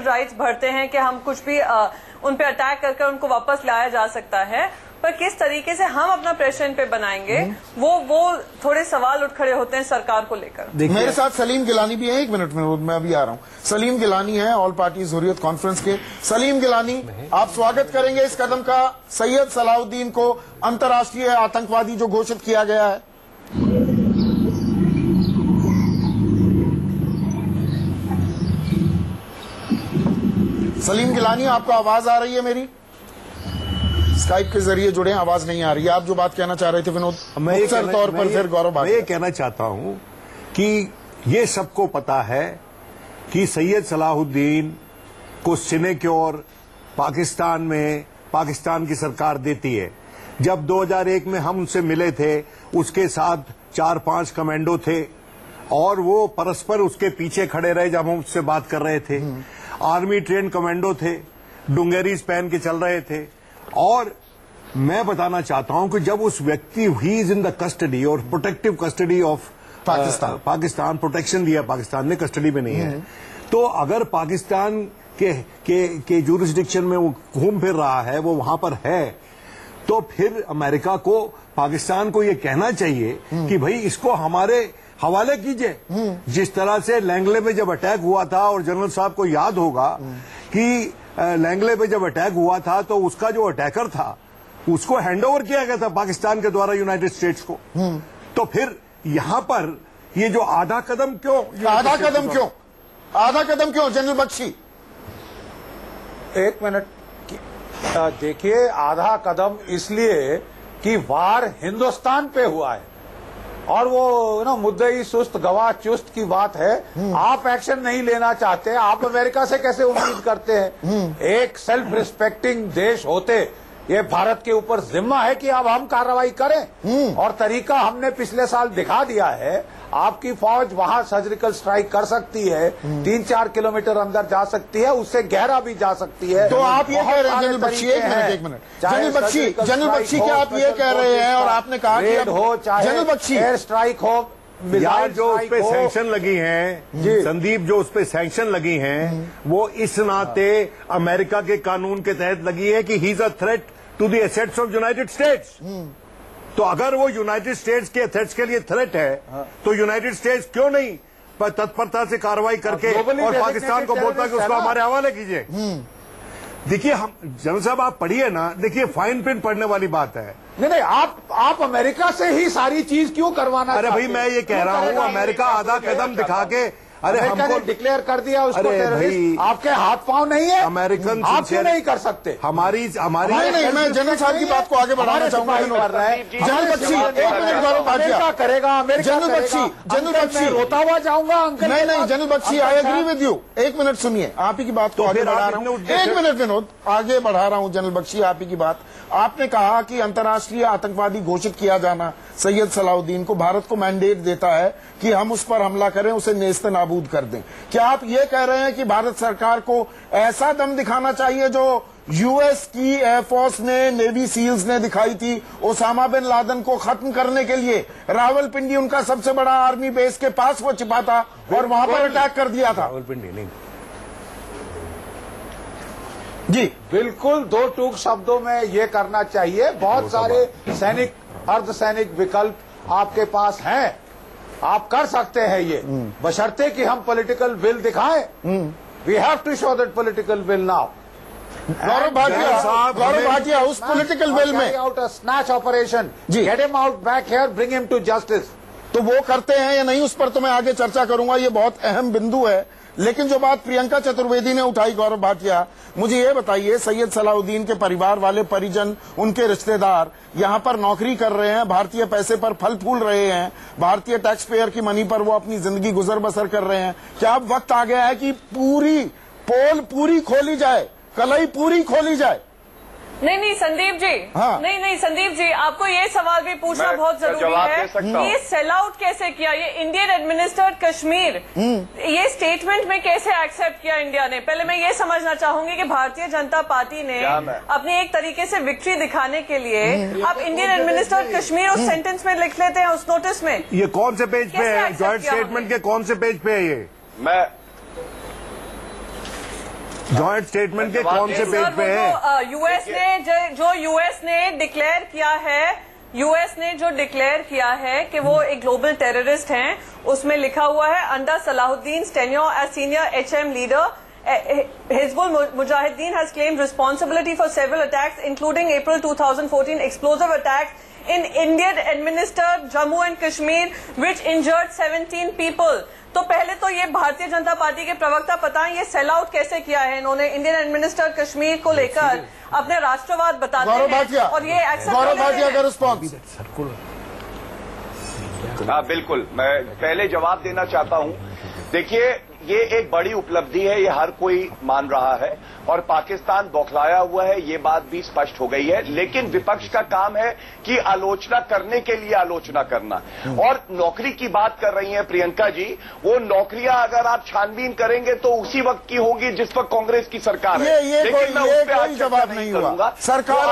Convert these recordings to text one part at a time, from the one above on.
Rights भरते हैं कि हम कुछ भी उन पे अटैक करके उनको वापस लाया जा सकता है, पर किस तरीके से हम अपना प्रेशर इन पे बनाएंगे वो थोड़े सवाल उठ खड़े होते हैं सरकार को लेकर। मेरे साथ सलीम गिलानी भी है, 1 मिनट में मैं अभी आ रहा हूं। सलीम गिलानी है ऑल पार्टीज हुर्रियत कॉन्फ्रेंस के। सलीम गिलानी, आप स्वागत करेंगे इस कदम का, सैयद सलाहुद्दीन को अंतर्राष्ट्रीय आतंकवादी जो घोषित किया गया है? सलीम गिलानी, आपको आवाज आ रही है मेरी? स्काइप के जरिए जुड़े, आवाज नहीं आ रही है। आप जो बात कहना चाह रहे थे विनोद, मुख्तर तौर पर फिर गौरव भाटिया। मैं ये कहना चाहता हूं कि ये सबको पता है कि सैयद सलाहुद्दीन को सिनेक्योर पाकिस्तान में पाकिस्तान की सरकार देती है। जब 2001 में हम उनसे मिले थे, उसके साथ 4-5 कमांडो थे और वो परस्पर उसके पीछे खड़े रहे जब हम उससे बात कर रहे थे। आर्मी ट्रेन कमांडो थे, डुंगेरीज पहन के चल रहे थे। और मैं बताना चाहता हूं कि जब उस व्यक्ति he is in the custody और protective custody of Pakistan protection दिया पाकिस्तान ने, कस्टडी में नहीं है, तो अगर पाकिस्तान के जुरिस्डिक्शन में वो घूम फिर रहा है, वो वहां पर है, तो फिर अमेरिका को पाकिस्तान को ये कहना चाहिए कि भाई इसको हमारे हवाले कीजिए। जिस तरह से लैंगले में जब अटैक हुआ था, और जनरल साहब को याद होगा कि लैंगले पे जब अटैक हुआ था तो उसका जो अटैकर था उसको हैंडओवर किया गया था पाकिस्तान के द्वारा यूनाइटेड स्टेट्स को। तो फिर यहां पर ये जो आधा कदम क्यों जनरल बख्शी? 1 मिनट, देखिए, आधा कदम इसलिए कि वार हिंदुस्तान पे हुआ है और वो मुद्दई सुस्त गवाह चुस्त की बात है। आप एक्शन नहीं लेना चाहते, आप अमेरिका से कैसे उम्मीद करते हैं? एक सेल्फ रिस्पेक्टिंग देश होते ये भारत के ऊपर जिम्मा है कि अब हम कार्रवाई करें, और तरीका हमने पिछले साल दिखा दिया है। आपकी फौज वहां सर्जिकल स्ट्राइक कर सकती है, 3-4 किलोमीटर अंदर जा सकती है, उससे गहरा भी जा सकती है। तो आप ये कह रहे हैं जनरल बख्शी, एक मिनट जनरल बख्शी, क्या आप ये कह रहे हैं? और आपने कहा कि हो चाहे जनरल बख्शी एयर स्ट्राइक हो, यार जो उस पे सैंक्शन लगी हैं, संदीप, जो उस पे सैंक्शन लगी हैं, वो इस नाते अमेरिका के कानून के तहत लगी है कि he is a threat to the assets of United States. तो अगर वो यूनाइटेड स्टेट्स के एसेट्स के लिए थ्रेट है, तो यूनाइटेड स्टेट्स क्यों नहीं तत्परता से कार्रवाई करके और पाकिस्तान को बोलता है कि उसको हमारे हवाले कीजिए? देखिए, हम जनरल साहब आप पढ़िए ना, देखिए फाइन प्रिंट पढ़ने वाली बात है। नहीं, आप अमेरिका से ही सारी चीज क्यों करवाना? अरे भाई, मैं ये कह रहा हूँ, अमेरिका आधा कदम दिखा के, अरे हमको डिक्लेयर कर दिया उसको टेररिस्ट। आपके हाथ पांव नहीं है, अमेरिकन आप क्यों नहीं कर सकते? हमारी नहीं, मैं जनरल साहब की बात को आगे बढ़ाना चाहूंगा। जनरल बख्शी, 1 मिनट गौरव भाटिया करेगा, जनरल बख्शी रोता हुआ जाऊंगा अंकल। नहीं general Bakshi, I agree with you. 1 minute सुनिए, आप ही की बात को आगे बढ़ा रहा हूँ। 1 मिनट विनोद, आगे बढ़ा रहा हूँ। जनरल बख्शी, आप ही की बात, आपने कहा कि अंतर्राष्ट्रीय आतंकवादी घोषित किया जाना सैयद सलाहुद्दीन को भारत को मैंडेट देता है कि हम उस पर हमला करें, उसे नेस्त नाबूद कर दें। क्या आप ये कह रहे हैं कि भारत सरकार को ऐसा दम दिखाना चाहिए जो यूएस की एयरफोर्स ने, नेवी सील्स ने दिखाई थी ओसामा बिन लादेन को खत्म करने के लिए? रावलपिंडी उनका सबसे बड़ा आर्मी बेस के पास वो छिपा था और वहां पर अटैक कर दिया था। रावलपिंडी नहीं जी, बिल्कुल 2 टूक शब्दों में ये करना चाहिए। बहुत सारे सैनिक, अर्धसैनिक विकल्प आपके पास हैं, आप कर सकते हैं ये, बशर्ते कि हम पॉलिटिकल विल दिखाएं। We have to show that political will now. Gaurav Bhatia उस पॉलिटिकल विल में out a snatch operation, get him out back here, bring him to justice. तो वो करते हैं या नहीं, उस पर तो मैं आगे चर्चा करूंगा, ये बहुत अहम बिंदु है। लेकिन जो बात प्रियंका चतुर्वेदी ने उठाई, गौरव भाटिया, मुझे ये बताइए, सैयद सलाहुद्दीन के परिवार वाले, परिजन, उनके रिश्तेदार यहाँ पर नौकरी कर रहे हैं, भारतीय पैसे पर फल फूल रहे हैं, भारतीय टैक्स पेयर की मनी पर वो अपनी जिंदगी गुजर बसर कर रहे हैं। क्या अब वक्त आ गया है कि पूरी पोल पूरी खोली जाए, कलई पूरी खोली जाए? नहीं संदीप जी, हाँ। नहीं संदीप जी, आपको ये सवाल भी पूछना बहुत जरूरी है कि ये सेल आउट कैसे किया, ये इंडियन एडमिनिस्ट्रेड कश्मीर, ये स्टेटमेंट में कैसे एक्सेप्ट किया इंडिया ने? पहले मैं ये समझना चाहूंगी कि भारतीय जनता पार्टी ने अपनी एक तरीके से विक्ट्री दिखाने के लिए आप इंडियन एडमिनिस्ट्रेड कश्मीर उस सेंटेंस में लिख लेते हैं, उस नोटिस में। ये कौन से पेज पे है? जॉइंट स्टेटमेंट के कौन से पेज पे है ये? जॉइंट स्टेटमेंट के कौन से पेज पे है? यूएस ने डिक्लेयर किया है, यूएस ने जो डिक्लेयर किया है कि वो एक ग्लोबल टेररिस्ट हैं, उसमें लिखा हुआ है under Salahuddin tenure as senior HM leader, Hizbul Mujahideen has claimed responsibility for several attacks, including April 2014 explosive attacks in Indian administered Jammu and Kashmir, which injured 17 people. तो पहले तो ये भारतीय जनता पार्टी के प्रवक्ता बताएं ये सेल आउट कैसे किया है इन्होंने इंडियन एडमिनिस्ट्रेड कश्मीर को लेकर अपने राष्ट्रवाद बताते हैं और ये गौरव भाटिया का रिस्पॉन्स। हाँ बिल्कुल, मैं पहले जवाब देना चाहता हूं। देखिए, ये एक बड़ी उपलब्धि है, ये हर कोई मान रहा है और पाकिस्तान बौखलाया हुआ है, ये बात भी स्पष्ट हो गई है। लेकिन विपक्ष का काम है कि आलोचना करने के लिए आलोचना करना। और नौकरी की बात कर रही हैं प्रियंका जी, वो नौकरियां अगर आप छानबीन करेंगे तो उसी वक्त की होंगी जिस वक्त कांग्रेस की सरकार है। लेकिन मैं उस पर कोई जवाब नहीं हुआ। सरकार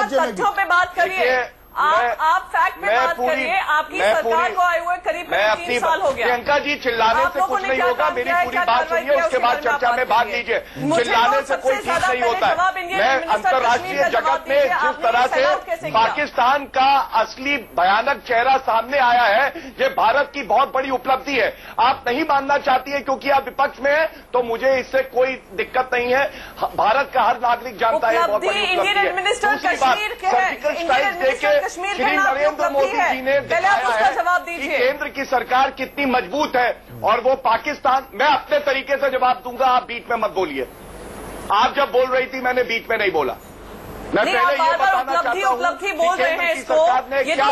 तथ्यों पे बात करिए, आप फैक्ट पे बात करिए। आपकी सरकार को आए हुए करीब 3 साल हो गया। प्रियंका जी, चिल्लाने से कुछ नहीं होगा, मेरी पूरी बात सुनिए, उसके बाद चर्चा में भाग लीजिए। चिल्लाने से कोई चीज नहीं होता है। मैं अंतर्राष्ट्रीय जगत में जिस तरह से पाकिस्तान का असली भयानक चेहरा सामने आया है, ये भारत की बहुत बड़ी उपलब्धि है। आप नहीं मानना चाहती है क्योंकि आप विपक्ष में है, तो मुझे इससे कोई दिक्कत नहीं है। भारत का हर नागरिक जानता है बहुत बड़ी उपलब्धि है। दूसरी बात, सर्जिकल स्ट्राइक देके श्री नरेंद्र मोदी जी ने दिखाया है कि केंद्र की सरकार कितनी मजबूत है और वो पाकिस्तान। मैं अपने तरीके से जवाब दूंगा, आप बीच में मत बोलिए। आप जब बोल रही थी मैंने बीच में नहीं बोला। मैं पहले ये बताना चाहता हूं कि केंद्र की सरकार ने क्या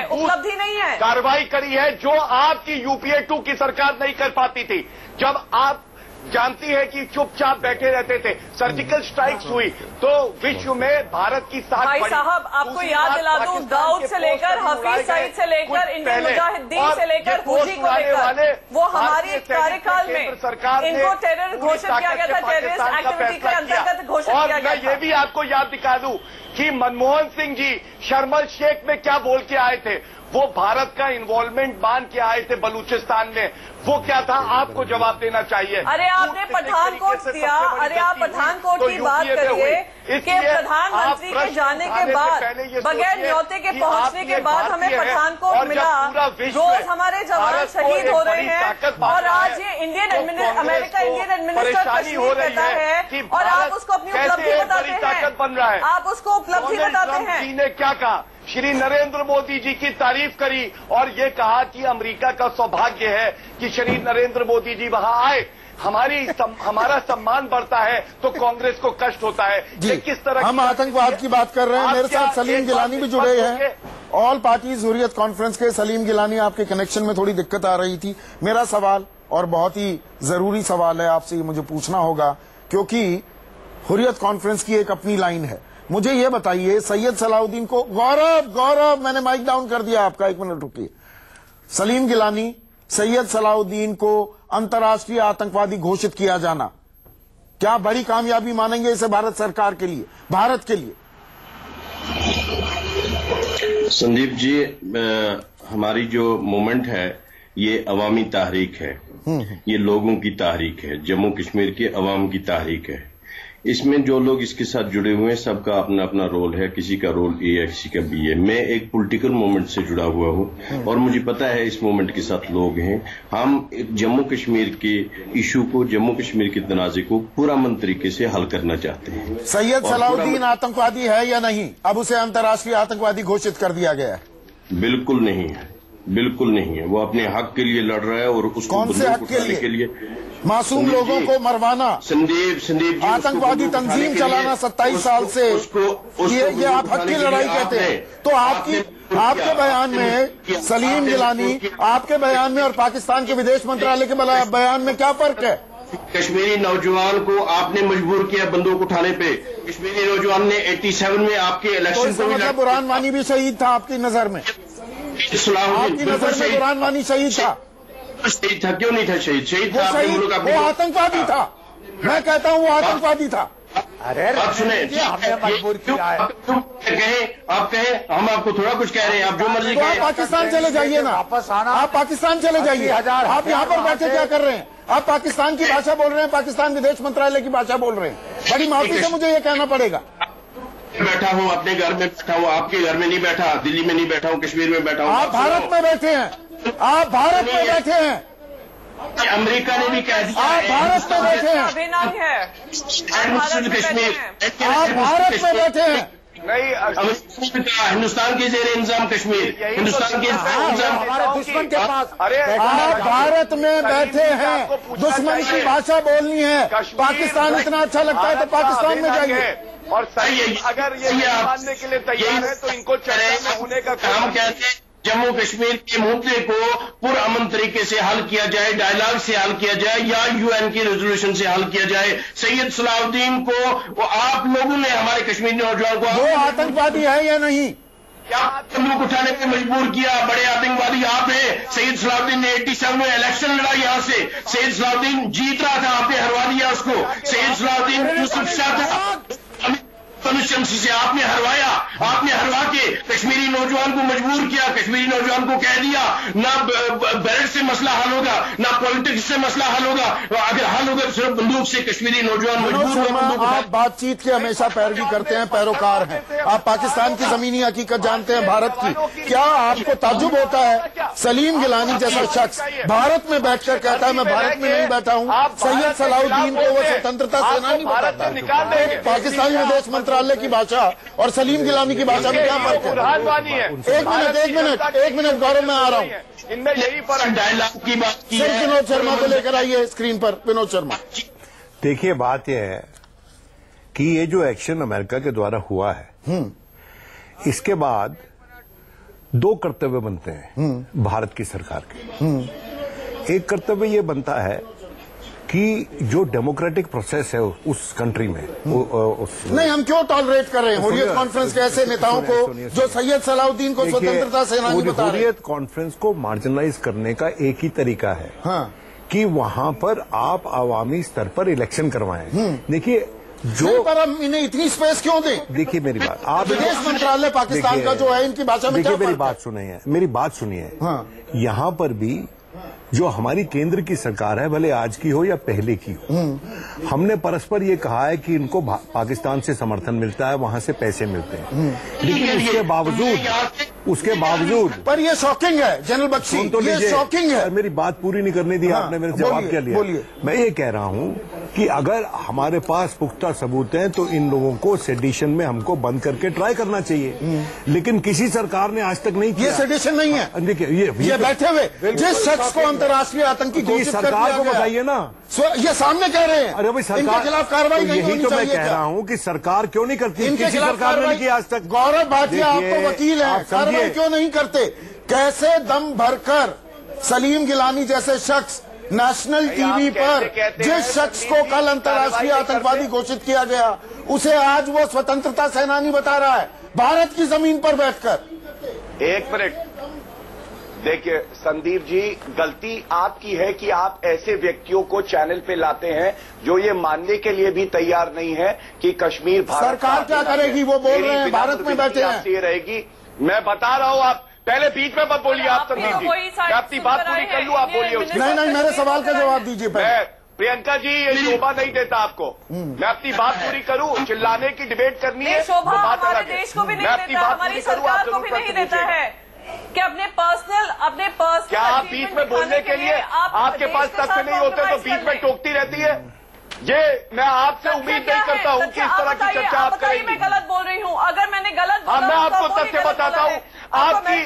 उपलब्धि नहीं है, कार्रवाई करी है जो आपकी UPA 2 की सरकार नहीं कर पाती थी। जब आप जानती है कि चुपचाप बैठे रहते थे, सर्जिकल स्ट्राइक्स हुई तो विश्व में भारत की साख भाई साहब, आपको याद दिला दूं, दाऊद से लेकर हफीज सईद से लेकर इंडियन मुजाहिदीन से लेकर हुजी को लेकर वो हमारी कार्यकाल में इनको टेरर घोषित किया गया था, टेररिस्ट एक्टिविटी के अंतर्गत घोषित किया गया था। मैं ये भी आपको याद दिखा दूं कि मनमोहन सिंह जी शर्म एल शेख में क्या बोल के आए थे। वो भारत का इन्वॉल्वमेंट मान के आए थे बलूचिस्तान में, वो क्या था आपको जवाब देना चाहिए। अरे आपने पठानकोट दिया, अरे आप पठानकोट की बात करिए कि प्रधानमंत्री के जाने के बाद बगैर न्योते के पहुंचने के बाद हमें पठानकोट मिला, रोज हमारे जवान शहीद हो रहे हैं और आज ये अमेरिका इंडियन एडमिनिस्ट्रेड कश्मीर कहता है और आप उसको अपनी उपलब्धि बताते हैं, आप उसको उपलब्धि बताते हैं। ने क्या कहा, श्री नरेंद्र मोदी जी की तारीफ करी और ये कहा कि अमेरिका का सौभाग्य है कि श्री नरेंद्र मोदी जी वहां आए, हमारा सम्मान बढ़ता है तो कांग्रेस को कष्ट होता है। ये किस तरह हम आतंकवाद की बात कर रहे हैं। मेरे साथ सलीम गिलानी भी जुड़े हैं, ऑल पार्टीज हुर्रियत कॉन्फ्रेंस के। सलीम गिलानी, आपके कनेक्शन में थोड़ी दिक्कत आ रही थी। मेरा सवाल, और बहुत ही जरूरी सवाल है, आपसे मुझे पूछना होगा क्योंकि हुर्रियत कॉन्फ्रेंस की एक अपनी लाइन है। मुझे ये बताइए, सैयद सलाहुद्दीन को गौरव मैंने माइक डाउन कर दिया आपका, 1 मिनट रुकिए। सलीम गिलानी, सैयद सलाहुद्दीन को अंतर्राष्ट्रीय आतंकवादी घोषित किया जाना क्या बड़ी कामयाबी मानेंगे इसे भारत सरकार के लिए, भारत के लिए? संदीप जी, हमारी जो मूवमेंट है ये अवामी तहरीक है, ये लोगों की तहरीक है, जम्मू कश्मीर के अवाम की तहरीक है। इसमें जो लोग इसके साथ जुड़े हुए हैं सबका अपना अपना रोल है, किसी का रोल ए है, किसी का बी है। मैं एक पॉलिटिकल मूवमेंट से जुड़ा हुआ हूं और मुझे पता है इस मूवमेंट के साथ लोग हैं। हम जम्मू कश्मीर के इशू को, जम्मू कश्मीर के तनाजे को पुरअमन तरीके से हल करना चाहते हैं। सैयद सलाहुद्दीन आतंकवादी है या नहीं? अब उसे अंतर्राष्ट्रीय आतंकवादी घोषित कर दिया गया है। बिल्कुल नहीं है, बिल्कुल नहीं है। वो अपने हक के लिए लड़ रहा है और उसको कौन से हक के लिए? मासूम लोगों को मरवाना, संदीप जी, आतंकवादी तंजीम चलाना 27 साल से, ये आप हक की लड़ाई कहते हैं। तो आपके बयान में, सलीम गिलानी, आपके बयान में और पाकिस्तान के विदेश मंत्रालय के बयान में क्या फर्क है? कश्मीरी नौजवान को आपने मजबूर किया बंदूक उठाने पे। कश्मीरी नौजवान ने 87 में आपके इलेक्शन को मतलब बुरहान वानी भी शहीद था आपकी नजर में? आपकी नजर में बुरहान वानी शहीद था? शहीद था, क्यों नहीं था शहीद? शहीद था, वो आतंकवादी था। मैं कहता हूँ वो आतंकवादी था। अरे आप सुने, हमने मजबूर किया है। आप कहें, हम आपको थोड़ा कुछ कह रहे हैं, आप जो मर्जी कहें। आप पाकिस्तान चले जाइए ना, वापस आना, आप पाकिस्तान चले जाइए। आप यहाँ पर बैठे क्या कर रहे हैं? आप पाकिस्तान की भाषा बोल रहे हैं, पाकिस्तान विदेश मंत्रालय की भाषा बोल रहे हैं। बड़ी माफी से मुझे ये कहना पड़ेगा। बैठा हूँ अपने घर में, बैठा हूँ, आपके घर में नहीं बैठा, दिल्ली में नहीं बैठा हूँ, कश्मीर में बैठा हूँ। आप भारत में बैठे हैं, आप भारत में बैठे हैं, अमेरिका ने भी कह दिया आप भारत में बैठे हैं, कश्मीर आप भारत में बैठे हैं। नहीं, हिंदुस्तान के जेर इंतजाम कश्मीर, हिंदुस्तान के हमारे दुश्मन के पास। अरे आप भारत में बैठे हैं, दुश्मन की भाषा बोलनी है। पाकिस्तान इतना अच्छा लगता है तो पाकिस्तान में जाइए। और सही अगर ये मानने के लिए तैयार है तो इनको चर्चा में होने का काम कहते हैं। जम्मू कश्मीर के मुद्दे को पुरअमन तरीके से हल किया जाए, डायलॉग से हल किया जाए या यूएन की रेजोल्यूशन से हल किया जाए। सैयद सलाहुद्दीन को वो आप लोगों ने हमारे कश्मीरी नौजवान को वो आतंकवादी है या नहीं? क्या बंदूक उठाने पर मजबूर किया? बड़े आतंकवादी आप हैं। सैयद सलाहुद्दीन ने 87 में इलेक्शन लड़ा यहाँ से। सैयद सलाहुद्दीन जीत रहा था, आपने हरवा दिया उसको। सैयद सलाहुद्दीन यूसुफ शाह था, शमसी से आपने हरवाया। आपने हरवा के कश्मीरी नौजवान को मजबूर किया, कश्मीरी नौजवान को कह दिया ना बैरक से मसला हल होगा, ना पॉलिटिक्स से मसला हल होगा। अगर हल होगा तो सिर्फ बंदूक से कश्मीरी नौजवान मजबूर। आप बातचीत के हमेशा पैरवी करते हैं, पैरोकार हैं। आप पाकिस्तान की जमीनी हकीकत जानते हैं, भारत की। क्या आपको ताज्जुब होता है सलीम गिलानी जैसा शख्स भारत में बैठकर कहता है मैं भारत में नहीं बैठा हूं? सैयद सलाहुद्दीन को वो स्वतंत्रता सेनानी बताता है। पाकिस्तानी विदेश मंत्रालय की भाषा और सलीम गिलानी की भाषा में क्या फर्क है? एक मिनट गौरव, मैं आ रहा हूँ। इनमें यही फर्क। डायलॉग की बात की सिर्फ विनोद शर्मा को लेकर आइए स्क्रीन पर। विनोद शर्मा, देखिए बात यह है कि ये जो एक्शन अमेरिका के द्वारा हुआ है, इसके बाद दो कर्तव्य बनते हैं भारत की सरकार के। एक कर्तव्य ये बनता है कि जो डेमोक्रेटिक प्रोसेस है उस कंट्री में नहीं, हम क्यों टॉलरेट कर रहे हैं हुर्रियत कॉन्फ्रेंस के ऐसे नेताओं को जो सैयद सलाहुद्दीन को स्वतंत्रता सेनानी बता रहे हैं? हुर्रियत कॉन्फ्रेंस को मार्जिनलाइज करने का एक ही तरीका है कि वहां पर आप आवामी स्तर पर इलेक्शन करवाएं। देखिए जो पर हम इन्हें इतनी स्पेस क्यों दें? देखिए मेरी बात, आप विदेश मंत्रालय पाकिस्तान का जो है इनकी भाषा में देखिए, मेरी बात सुनिए। यहां पर भी जो हमारी केंद्र की सरकार है, भले आज की हो या पहले की हो, हमने परस्पर ये कहा है कि इनको पाकिस्तान से समर्थन मिलता है, वहां से पैसे मिलते हैं, लेकिन उसके बावजूद पर ये शॉकिंग है जनरल बख्शी, तो ये शॉकिंग है। मेरी बात पूरी नहीं करने दी आपने, मेरे जवाब क्या लिया? मैं ये कह रहा हूं कि अगर हमारे पास पुख्ता सबूत हैं तो इन लोगों को सेडिशन में हमको बंद करके ट्राई करना चाहिए, लेकिन किसी सरकार ने आज तक नहीं किया। ये सेडिशन नहीं है। देखिए ये बैठे हुए जिस शख्स को अंतर्राष्ट्रीय आतंकी घोषित कर दिया सरकार को बताइए ना, ये सामने कह रहे हैं। अरे भाई सरकार इनके खिलाफ कार्रवाई नहीं होनी चाहिए। यही तो मैं कह रहा हूं कि सरकार क्यों नहीं करती? इनके किसी खिलाफ सरकार ने नहीं किया आज तक। गौरव भाटिया आपको वकील है, कार्रवाई क्यों नहीं करते? कैसे दम भरकर सलीम गिलानी जैसे शख्स नेशनल टीवी पर जिस शख्स को कल अंतर्राष्ट्रीय आतंकवादी घोषित किया गया उसे आज वो स्वतंत्रता सेनानी बता रहा है भारत की जमीन पर बैठकर। एक मिनट देखिए संदीप जी, गलती आपकी है कि आप ऐसे व्यक्तियों को चैनल पे लाते हैं जो ये मानने के लिए भी तैयार नहीं है कि कश्मीर भारत। सरकार क्या करेगी? वो बोल रहे हैं भारत में बैठे हैं। रहेगी। मैं बता रहा हूं, आप पहले बीच में मत बोलिए। आप संदीप जी, मैं अपनी बात पूरी कर लूं, आप बोलिए। नहीं, मेरे सवाल का जवाब दीजिए पहले। प्रियंका जी, ये शोभा नहीं देता आपको। मैं अपनी बात पूरी करूं, चिल्लाने की डिबेट करनी है। शोभा हमारे देश को भी नहीं देता, हमारी सरकार को भी नहीं देता है कि अपने पर्सनल क्या आप बीच में बोलने के लिए आपके पास तथ्य नहीं होते तो बीच में टोकती रहती है? ये मैं आपसे उम्मीद नहीं करता हूं कि इस तरह की चर्चा आप करेंगे। मैं गलत बोल रही हूं, अगर मैंने गलत बोला मैं आपको तथ्य बताता हूं। आपकी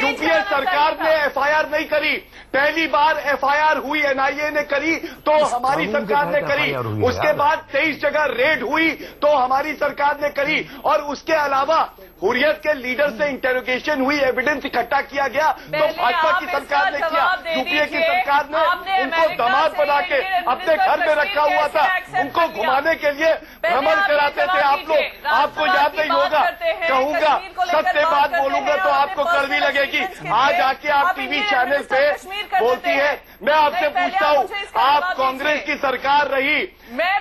यूपीए सरकार ने एफआईआर नहीं करी, पहली बार एफआईआर हुई एनआईए ने करी तो हमारी सरकार ने करी। उसके बाद 23 जगह रेड हुई तो हमारी सरकार ने करी। और उसके अलावा हुर्रियत के लीडर से इंटेरोगेशन हुई, एविडेंस इकट्ठा किया गया तो भाजपा की सरकार ने किया। यूपीए की सरकार ने उनको दामाद बना के अपने घर में रखा हुआ था, उनको घुमाने के लिए भ्रमण कराते थे आप लोग। आपको याद नहीं होगा, कहूंगा सत्य बात बोलूंगा तो तो आपको कड़वी लगेगी। आज आके आप टीवी चैनल पे बोलती है। मैं आपसे पूछता हूँ, आप कांग्रेस की सरकार रही,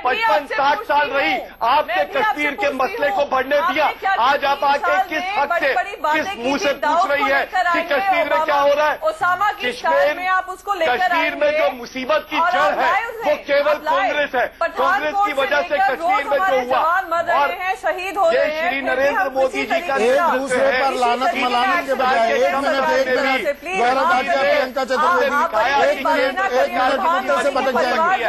55-60 साल रही, आपने कश्मीर के मसले को बढ़ने दिया। आज आप आके किस हक से, किस मुंह से पूछ रही है कि कश्मीर में क्या हो रहा है? कश्मीर में जो मुसीबत की जड़ है वो केवल कांग्रेस है। कांग्रेस की वजह से कश्मीर में जो हुआ, और ये श्री नरेंद्र मोदी जी का एक दूसरे पर लानत मलाने के बजाय एक मिनट गौरव भाटिया, प्रियंका चतुर्वेदी एक मिनट से भटक जाएंगे।